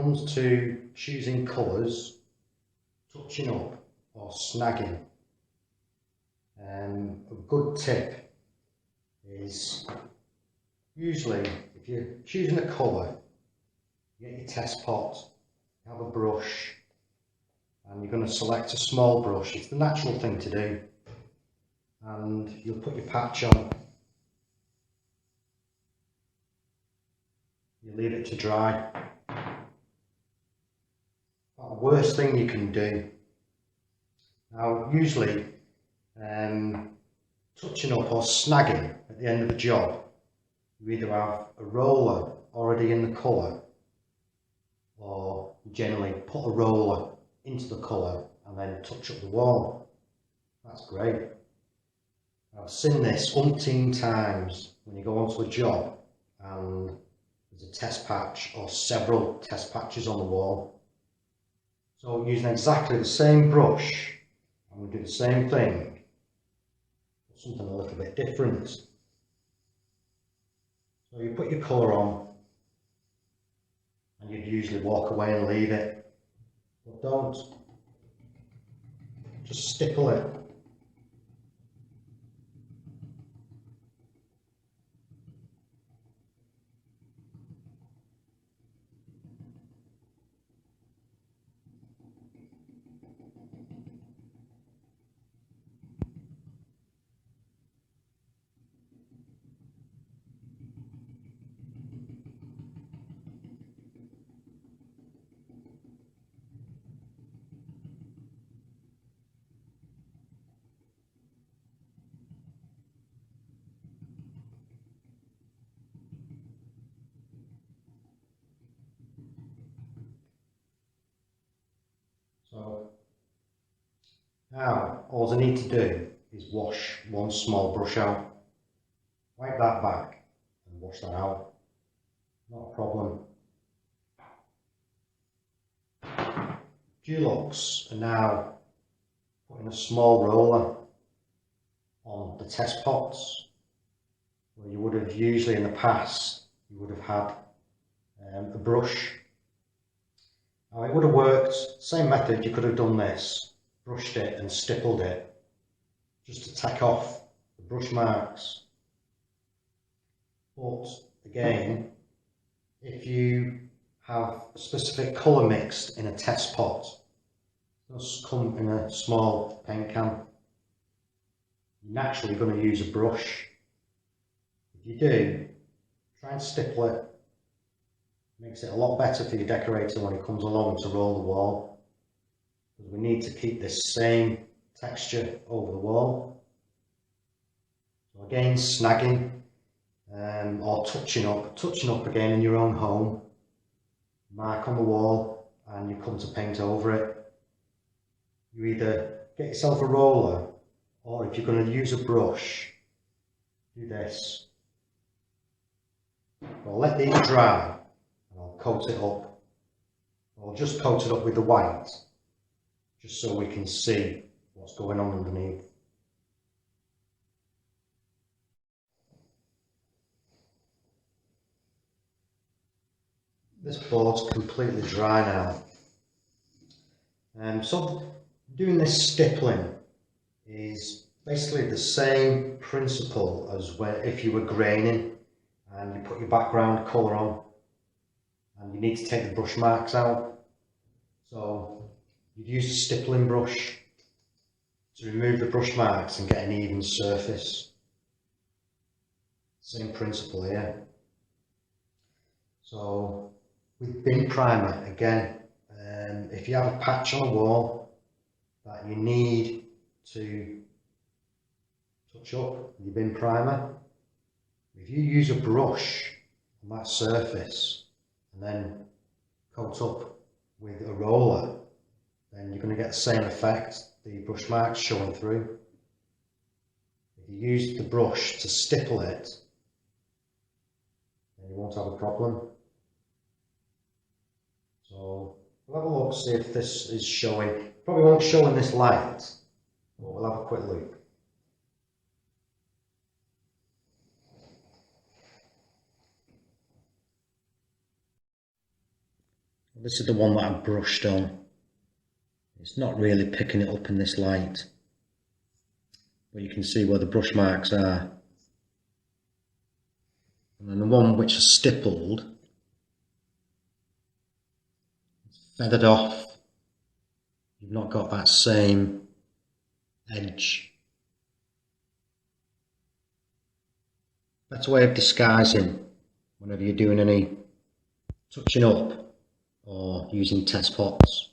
comes to choosing colours, touching up or snagging, a good tip is usually if you're choosing a colour, you get your test pot, you have a brush, and you're going to select a small brush. It's the natural thing to do, and you'll put your patch on. You leave it to dry. The worst thing you can do. Now, usually, touching up or snagging at the end of a job, you either have a roller already in the colour, or you generally put a roller into the colour and then touch up the wall. That's great. I've seen this umpteen times when you go onto a job and there's a test patch or several test patches on the wall. So using exactly the same brush, I'm going to do the same thing, but something a little bit different. So you put your colour on and you'd usually walk away and leave it, but don't. Just stipple it. So now all I need to do is wash one small brush out, wipe that back and wash that out, not a problem. Dulux are now putting a small roller on the test pots, where you would have usually in the past, you would have had a brush. Now it would have worked, same method, you could have done this, brushed it and stippled it, just to tack off the brush marks. But again, if you have a specific colour mixed in a test pot, it does come in a small paint can, you're naturally going to use a brush. If you do, try and stipple it. Makes it a lot better for your decorator when he comes along to roll the wall, because we need to keep this same texture over the wall. So again, snagging or touching up again in your own home. Mark on the wall and you come to paint over it. You either get yourself a roller, or if you're going to use a brush, do this. I'll let these dry. I'll coat it up. I'll just coat it up with the white, just so we can see what's going on underneath. This board's completely dry now. So doing this stippling is basically the same principle as if you were graining and you put your background colour on. And you need to take the brush marks out. So you'd use a stippling brush to remove the brush marks and get an even surface. Same principle here. So with bin primer, again, if you have a patch on a wall that you need to touch up with your bin primer, if you use a brush on that surface and then coat up with a roller, then you're going to get the same effect, the brush marks showing through. If you use the brush to stipple it, then you won't have a problem. So we'll have a look, see if this is showing. Probably won't show in this light, but we'll have a quick look. This is the one that I've brushed on. It's not really picking it up in this light, but you can see where the brush marks are. And then the one which is stippled, it's feathered off. You've not got that same edge. Better way of disguising whenever you're doing any touching up or using test pots.